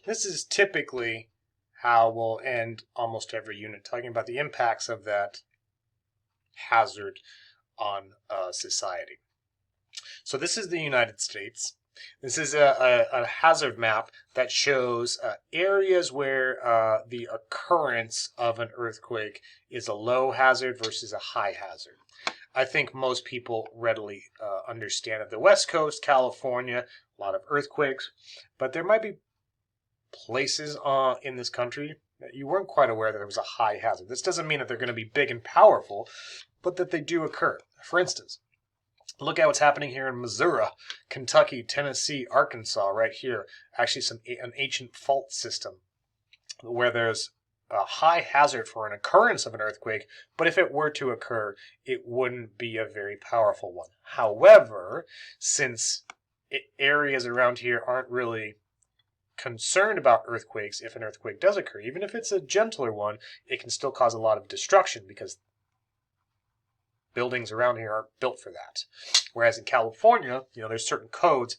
This is typically how we'll end almost every unit, talking about the impacts of that hazard on society. So this is the United States. This is a hazard map that shows areas where the occurrence of an earthquake is a low hazard versus a high hazard. I think most people readily understand that the West Coast, California, a lot of earthquakes, but there might be places in this country that you weren't quite aware that there was a high hazard. This doesn't mean that they're going to be big and powerful, but that they do occur. For instance, look at what's happening here in Missouri, Kentucky, Tennessee, Arkansas, right here. Actually, an ancient fault system where there's a high hazard for an occurrence of an earthquake, but if it were to occur, it wouldn't be a very powerful one. However, since areas around here aren't really concerned about earthquakes, if an earthquake does occur, even if it's a gentler one, it can still cause a lot of destruction because buildings around here aren't built for that. Whereas in California, there's certain codes,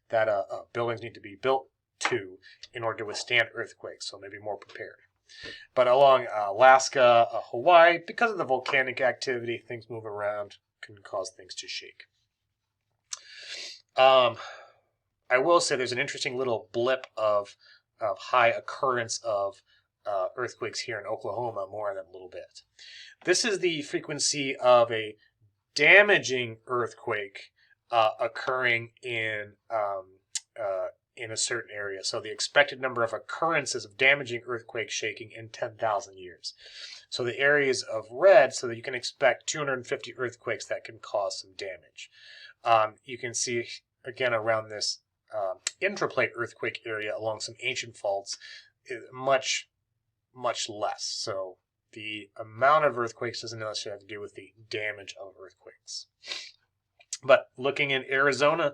that buildings need to be built to in order to withstand earthquakes, so maybe more prepared. But along Alaska, Hawaii, because of the volcanic activity, things move around, can cause things to shake. I will say there's an interesting little blip of high occurrence of earthquakes here in Oklahoma, more on that in a little bit. This is the frequency of a damaging earthquake occurring in a certain area. So the expected number of occurrences of damaging earthquake shaking in 10,000 years. So the areas of red, so that you can expect 250 earthquakes that can cause some damage. You can see, again, around this intraplate earthquake area along some ancient faults, is much, much less. So the amount of earthquakes doesn't necessarily have to do with the damage of earthquakes. But looking in Arizona,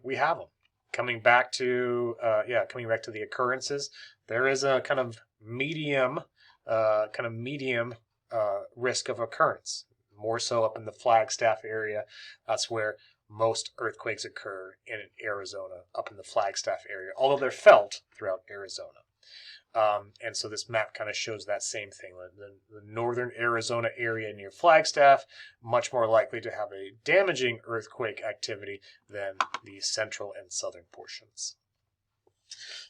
we have them. Coming back to the occurrences, there is a kind of medium risk of occurrence. More so up in the Flagstaff area. That's where most earthquakes occur in Arizona, up in the Flagstaff area, although they're felt throughout Arizona. And so this map kind of shows that same thing. The northern Arizona area near Flagstaff, much more likely to have a damaging earthquake activity than the central and southern portions.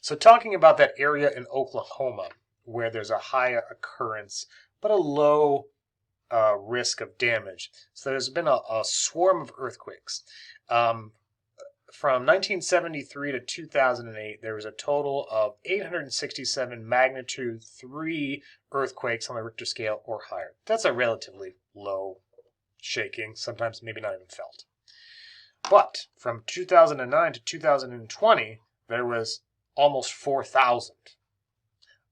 So talking about that area in Oklahoma, where there's a high occurrence, but a low risk of damage. So there's been a swarm of earthquakes. From 1973 to 2008, there was a total of 867 magnitude 3 earthquakes on the Richter scale or higher. That's a relatively low shaking, sometimes maybe not even felt. But from 2009 to 2020, there was almost 4,000.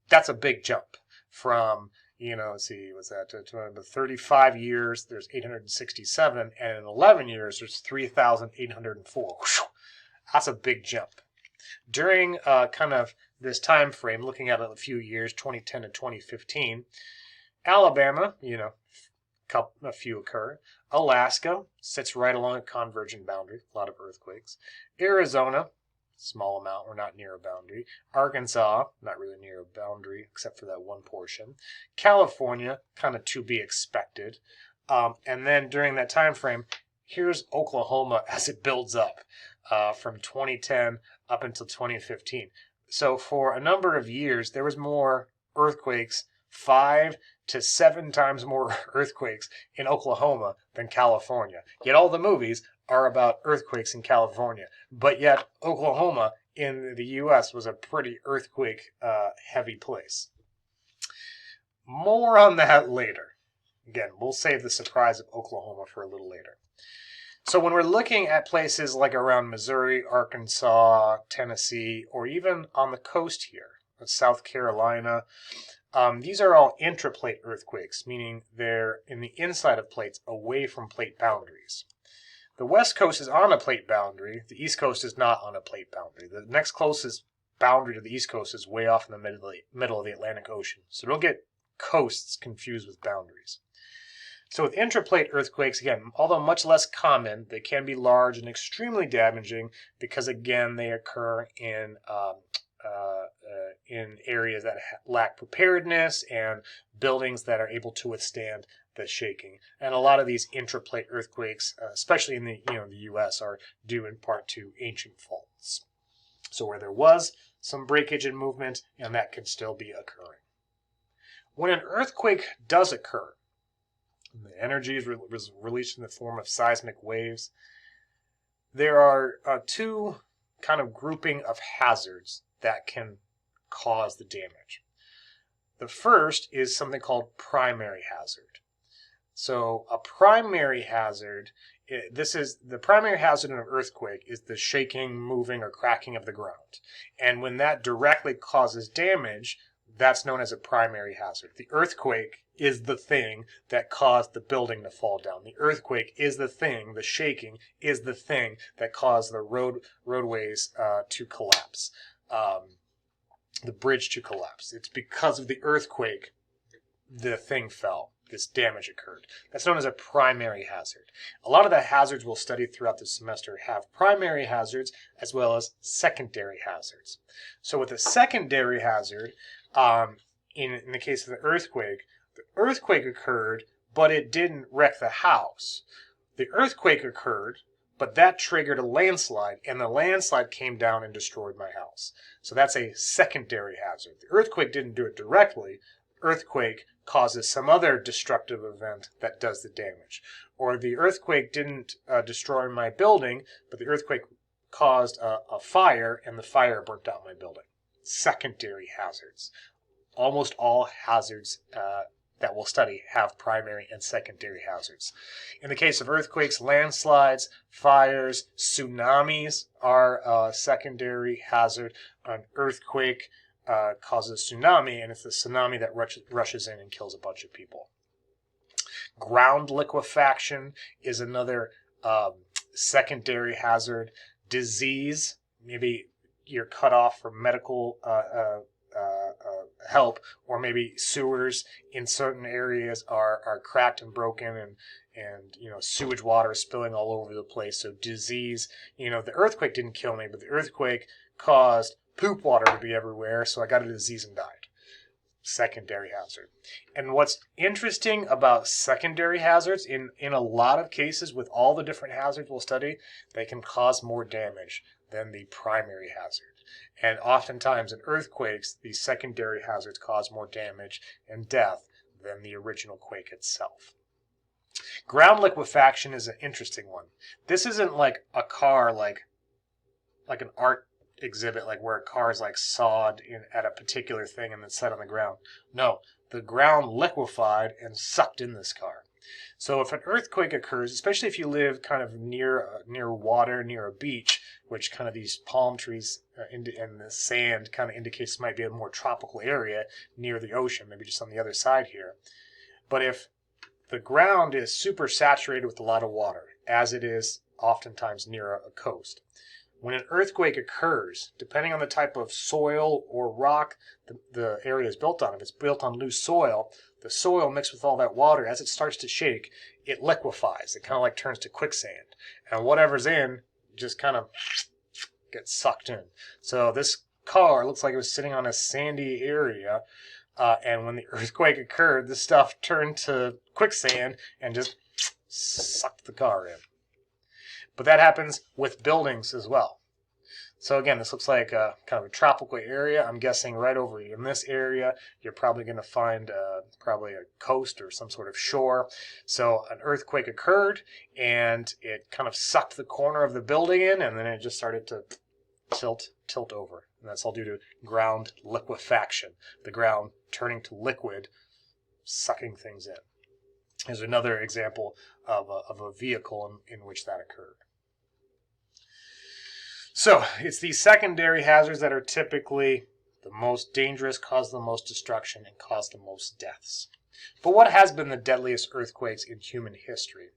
That's a big jump from, let's see, was that 35 years, there's 867, and in 11 years, there's 3,804. That's a big jump. During kind of this time frame, looking at a few years, 2010 to 2015, Alabama, a few occur. Alaska sits right along a convergent boundary, a lot of earthquakes. Arizona, small amount, we're not near a boundary. Arkansas, not really near a boundary, except for that one portion. California, kind of to be expected. And then during that time frame, here's Oklahoma as it builds up from 2010 up until 2015. So for a number of years, there was more earthquakes, 5 to 7 times more earthquakes in Oklahoma than California. Yet all the movies are about earthquakes in California. But yet Oklahoma in the U.S. was a pretty earthquake heavy place. More on that later. Again, we'll save the surprise of Oklahoma for a little later. So when we're looking at places like around Missouri, Arkansas, Tennessee, or even on the coast here, South Carolina, these are all intraplate earthquakes, meaning they're in the inside of plates away from plate boundaries. The West Coast is on a plate boundary. The East Coast is not on a plate boundary. The next closest boundary to the East Coast is way off in the middle of the Atlantic Ocean. So don't get coasts confused with boundaries. So with intraplate earthquakes, again, although much less common, they can be large and extremely damaging because, again, they occur in in areas that lack preparedness and buildings that are able to withstand the shaking. And a lot of these intraplate earthquakes, especially in the the U.S., are due in part to ancient faults. So where there was some breakage and movement, and that can still be occurring. When an earthquake does occur, the energy is released in the form of seismic waves. There are two kind of grouping of hazards that can cause the damage. The first is something called primary hazard. So a primary hazard, the primary hazard in an earthquake is the shaking, moving, or cracking of the ground. And when that directly causes damage, that's known as a primary hazard. The earthquake is the thing that caused the building to fall down. The earthquake is the thing, the shaking is the thing that caused the roadways to collapse, the bridge to collapse. It's because of the earthquake the thing fell. This damage occurred. That's known as a primary hazard. A lot of the hazards we'll study throughout the semester have primary hazards as well as secondary hazards. So with a secondary hazard, in the case of the earthquake occurred, but it didn't wreck the house. The earthquake occurred, but that triggered a landslide, and the landslide came down and destroyed my house. So that's a secondary hazard. The earthquake didn't do it directly. Earthquake causes some other destructive event that does the damage. Or the earthquake didn't destroy my building, but the earthquake caused a fire, and the fire burnt out my building. Secondary hazards. Almost all hazards that we'll study have primary and secondary hazards. In the case of earthquakes, landslides, fires, tsunamis are a secondary hazard. An earthquake causes tsunami, and it's the tsunami that rushes in and kills a bunch of people. Ground liquefaction is another secondary hazard. Disease, maybe you're cut off from medical help, or maybe sewers in certain areas are cracked and broken, and sewage water is spilling all over the place. So disease, the earthquake didn't kill me, but the earthquake caused poop water to be everywhere, so I got a disease and died. Secondary hazard. And what's interesting about secondary hazards, in a lot of cases with all the different hazards we'll study, they can cause more damage than the primary hazard. And oftentimes in earthquakes, these secondary hazards cause more damage and death than the original quake itself. Ground liquefaction is an interesting one. This isn't like a car, like an art exhibit, like where a car is like sawed in at a particular thing and then set on the ground. No, the ground liquefied and sucked in this car. So if an earthquake occurs, especially if you live kind of near water, near a beach, which kind of these palm trees and the sand kind of indicates it might be a more tropical area near the ocean, maybe just on the other side here. But if the ground is super saturated with a lot of water, as it is oftentimes near a coast, when an earthquake occurs, depending on the type of soil or rock the area is built on, if it's built on loose soil, the soil mixed with all that water, as it starts to shake, it liquefies. It kind of like turns to quicksand. And whatever's in just kind of gets sucked in. So this car looks like it was sitting on a sandy area, and when the earthquake occurred, this stuff turned to quicksand and just sucked the car in. But that happens with buildings as well. So again, this looks like a kind of a tropical area. I'm guessing right over in this area, you're probably going to find probably a coast or some sort of shore. So an earthquake occurred, and it kind of sucked the corner of the building in, and then it just started to tilt over. And that's all due to ground liquefaction, the ground turning to liquid, sucking things in. Here's another example of a vehicle in which that occurred. So it's these secondary hazards that are typically the most dangerous, cause the most destruction, and cause the most deaths. But what has been the deadliest earthquakes in human history?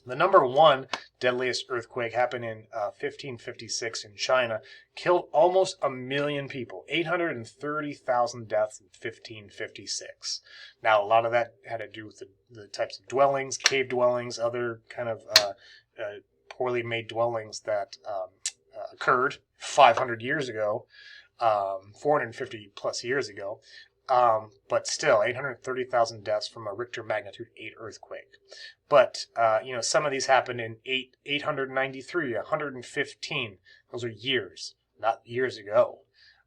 The number one deadliest earthquake happened in 1556 in China, killed almost 1 million people, 830,000 deaths in 1556. Now, a lot of that had to do with the types of dwellings, cave dwellings, other kind of poorly made dwellings that occurred 500 years ago. 450 plus years ago. But still, 830,000 deaths from a Richter magnitude 8 earthquake. But, some of these happened in 893, 115. Those are years, not years ago.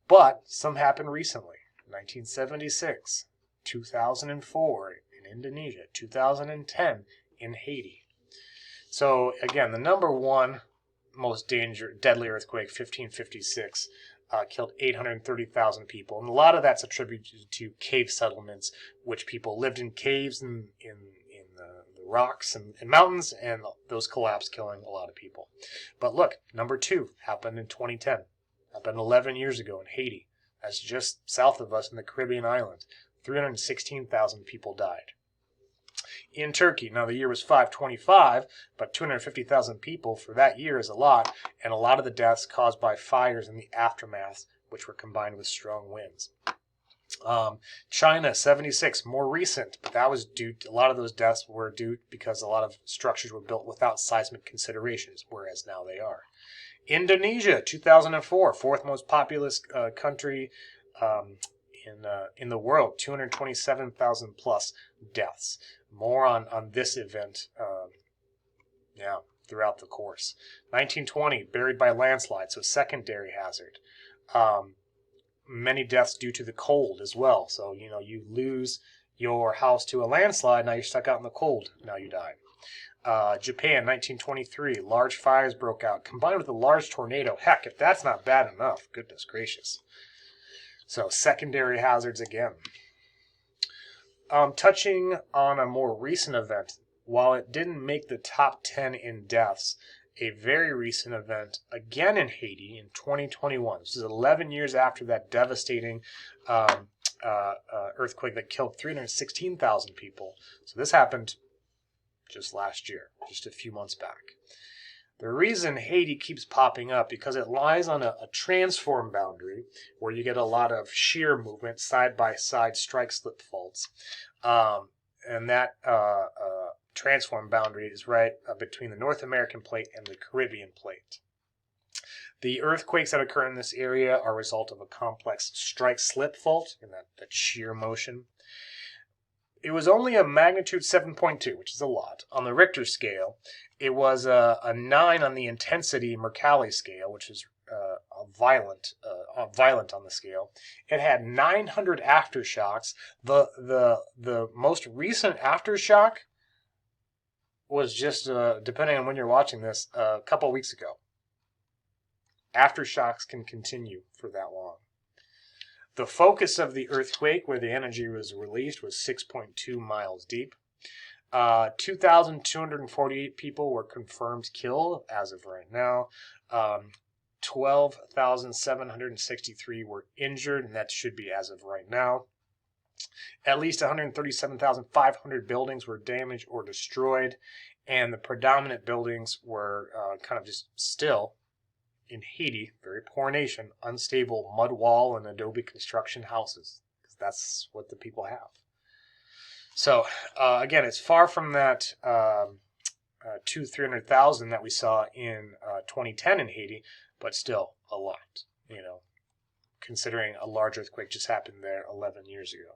But some happened recently. 1976, 2004 in Indonesia, 2010 in Haiti. So, again, the number one most deadly earthquake, 1556, killed 830,000 people. And a lot of that's attributed to cave settlements, which people lived in caves in the rocks and mountains, and those collapsed, killing a lot of people. But look, number two happened in 2010. Happened 11 years ago in Haiti. That's just south of us in the Caribbean islands. 316,000 people died. In Turkey, now the year was 525, but 250,000 people for that year is a lot, and a lot of the deaths caused by fires in the aftermath, which were combined with strong winds. China, 76, more recent, but that was due to, a lot of those deaths were due because a lot of structures were built without seismic considerations, whereas now they are. Indonesia, 2004, fourth most populous country in the world, 227,000 plus deaths. More on this event, throughout the course. 1920, buried by landslide, so secondary hazard. Many deaths due to the cold as well. So, you lose your house to a landslide, now you're stuck out in the cold, now you die. Japan, 1923, large fires broke out, combined with a large tornado. Heck, if that's not bad enough, goodness gracious. So, secondary hazards again. Touching on a more recent event, while it didn't make the top 10 in deaths, a very recent event, again in Haiti in 2021. This is 11 years after that devastating earthquake that killed 316,000 people. So this happened just last year, just a few months back. The reason Haiti keeps popping up because it lies on a transform boundary where you get a lot of shear movement, side-by-side strike-slip faults. And that transform boundary is right between the North American plate and the Caribbean plate. The earthquakes that occur in this area are a result of a complex strike-slip fault and that shear motion. It was only a magnitude 7.2, which is a lot. On the Richter scale, it was a 9 on the intensity Mercalli scale, which is violent on the scale. It had 900 aftershocks. The most recent aftershock was just, depending on when you're watching this, a couple weeks ago. Aftershocks can continue for that long. The focus of the earthquake, where the energy was released, was 6.2 miles deep. 2,248 people were confirmed killed as of right now. 12,763 were injured, and that should be as of right now. At least 137,500 buildings were damaged or destroyed, and the predominant buildings were kind of just still, in Haiti, very poor nation, unstable mud wall and adobe construction houses, because that's what the people have. So, again, it's far from that 300,000 that we saw in 2010 in Haiti, but still a lot, considering a large earthquake just happened there 11 years ago.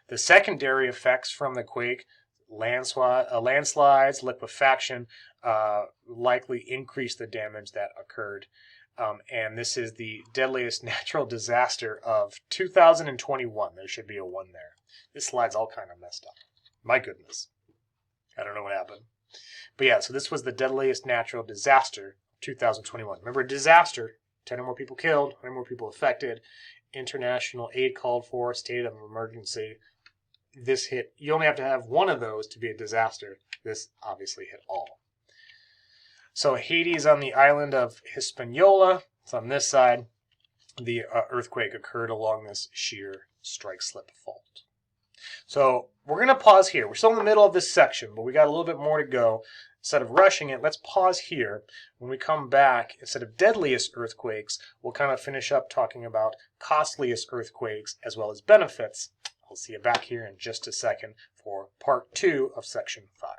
The secondary effects from the quake, landslides, liquefaction, likely increased the damage that occurred. And this is the deadliest natural disaster of 2021. There should be a 1 there. This slide's all kind of messed up. My goodness. I don't know what happened. But yeah, so this was the deadliest natural disaster 2021. Remember, disaster, 10 or more people killed, 100 more people affected, international aid called for, state of emergency. This hit, you only have to have one of those to be a disaster. This obviously hit all. So Haiti is on the island of Hispaniola. It's on this side. The earthquake occurred along this shear strike-slip fault. So we're going to pause here. We're still in the middle of this section, but we got a little bit more to go. Instead of rushing it, let's pause here. When we come back, instead of deadliest earthquakes, we'll kind of finish up talking about costliest earthquakes as well as benefits. I'll see you back here in just a second for part 2 of section 5.